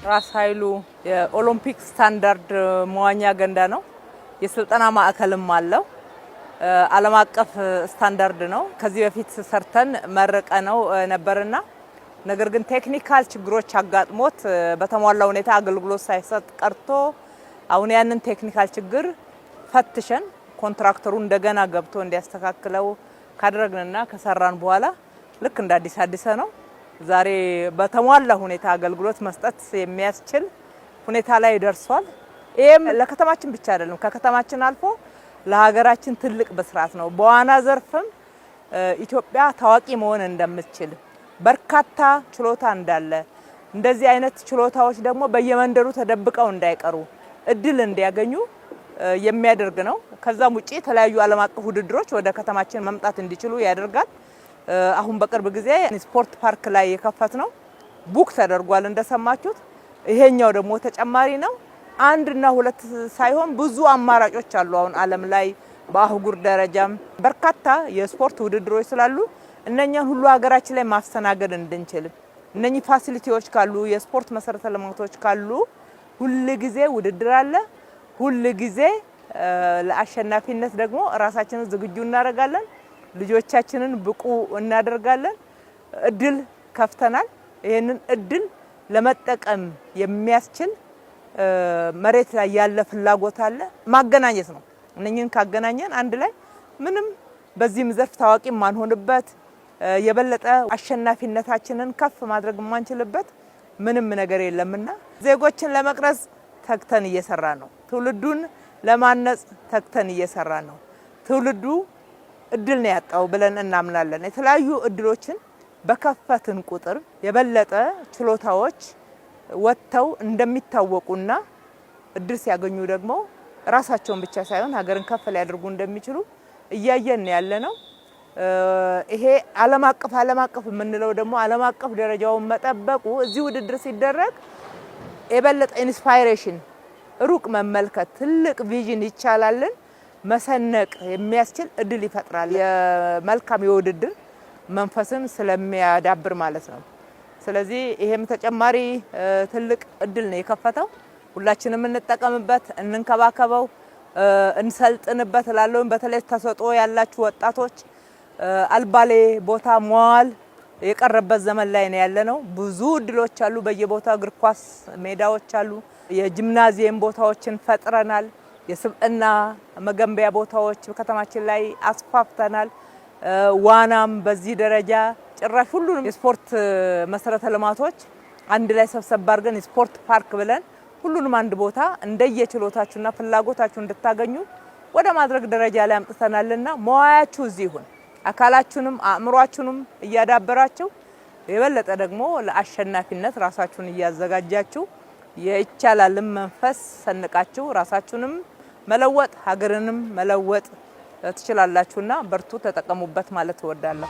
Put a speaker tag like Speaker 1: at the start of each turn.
Speaker 1: ራስ ኃይሉ የኦሎምፒክ ስታንዳርድ መዋኛ ገንዳ ነው። የስልጠና ማዕከልም አለው። ዓለም አቀፍ ስታንዳርድ ነው። ከዚህ በፊት ሰርተን መረቀ ነው ነበርና ነገር ግን ቴክኒካል ችግሮች አጋጥሞት በተሟላ ሁኔታ አገልግሎት ሳይሰጥ ቀርቶ አሁን ያንን ቴክኒካል ችግር ፈትሸን ኮንትራክተሩ እንደገና ገብቶ እንዲያስተካክለው ካደረግንና ከሰራን በኋላ ልክ እንደ አዲስ ነው ዛሬ በተሟላ ሁኔታ አገልግሎት መስጠት የሚያስችል ሁኔታ ላይ ደርሷል። ይሄም ለከተማችን ብቻ አይደለም፣ ከከተማችን አልፎ ለሀገራችን ትልቅ በስራት ነው። በዋና ዘርፍም ኢትዮጵያ ታዋቂ መሆን እንደምትችል በርካታ ችሎታ እንዳለ እንደዚህ አይነት ችሎታዎች ደግሞ በየመንደሩ ተደብቀው እንዳይቀሩ እድል እንዲያገኙ የሚያደርግ ነው። ከዛም ውጪ የተለያዩ ዓለም አቀፍ ውድድሮች ወደ ከተማችን መምጣት እንዲችሉ ያደርጋል። አሁን በቅርብ ጊዜ ስፖርት ፓርክ ላይ የከፈት ነው ቡክ ተደርጓል እንደሰማችሁት። ይሄኛው ደግሞ ተጨማሪ ነው። አንድ እና ሁለት ሳይሆን ብዙ አማራጮች አሉ። አሁን ዓለም ላይ በአህጉር ደረጃም በርካታ የስፖርት ውድድሮች ስላሉ እነኛን ሁሉ ሀገራችን ላይ ማስተናገድ እንድንችል እነኚህ ፋሲሊቲዎች ካሉ የስፖርት መሰረተ ልማቶች ካሉ ሁሉ ጊዜ ውድድር አለ። ሁሉ ጊዜ ለአሸናፊነት ደግሞ ራሳችንን ዝግጁ እናደርጋለን። ልጆቻችንን ብቁ እናደርጋለን። እድል ከፍተናል። ይሄንን እድል ለመጠቀም የሚያስችል መሬት ላይ ያለ ፍላጎት አለ። ማገናኘት ነው። እነኚህን ካገናኘን አንድ ላይ ምንም በዚህም ዘርፍ ታዋቂ ማንሆንበት የበለጠ አሸናፊነታችንን ከፍ ማድረግ ማንችልበት ምንም ነገር የለምና ዜጎችን ለመቅረጽ ተግተን እየሰራ ነው። ትውልዱን ለማነጽ ተግተን እየሰራ ነው። ትውልዱ እድል ነው ያጣው ብለን እናምናለን። የተለያዩ እድሎችን በከፈትን ቁጥር የበለጠ ችሎታዎች ወጥተው እንደሚታወቁና እድል ሲያገኙ ደግሞ ራሳቸውን ብቻ ሳይሆን ሀገርን ከፍ ሊያደርጉ እንደሚችሉ እያየን ያለነው። ይሄ ዓለም አቀፍ የምንለው ደግሞ ዓለም አቀፍ ደረጃውን መጠበቁ እዚህ ውድድር ሲደረግ የበለጠ ኢንስፓይሬሽን ሩቅ መመልከት ትልቅ ቪዥን ይቻላልን መሰነቅ የሚያስችል እድል ይፈጥራል። የመልካም የውድድር መንፈስን ስለሚያዳብር ማለት ነው። ስለዚህ ይሄም ተጨማሪ ትልቅ እድል ነው የከፈተው። ሁላችንም እንጠቀምበት፣ እንንከባከበው፣ እንሰልጥንበት እላለሁ። በተለይ ተሰጥኦ ያላችሁ ወጣቶች አልባሌ ቦታ መዋል የቀረበት ዘመን ላይ ነው ያለነው። ብዙ እድሎች አሉ። በየቦታው እግር ኳስ ሜዳዎች አሉ። የጂምናዚየም ቦታዎችን ፈጥረናል። የስብዕና መገንቢያ ቦታዎች ከተማችን ላይ አስፋፍተናል። ዋናም በዚህ ደረጃ ጭራሽ ሁሉንም የስፖርት መሰረተ ልማቶች አንድ ላይ ሰብሰብ አድርገን ስፖርት ፓርክ ብለን ሁሉንም አንድ ቦታ እንደየችሎታችሁና ፍላጎታችሁ እንድታገኙ ወደ ማድረግ ደረጃ ላይ አምጥተናልና መዋያችሁ እዚህ ይሁን። አካላችሁንም አእምሯችሁንም እያዳበራችሁ የበለጠ ደግሞ ለአሸናፊነት ራሳችሁን እያዘጋጃችሁ የይቻላልም መንፈስ ሰንቃችሁ ራሳችሁንም መለወጥ ሀገርንም መለወጥ ትችላላችሁና በርቱ፣ ተጠቀሙበት ማለት እወዳለሁ።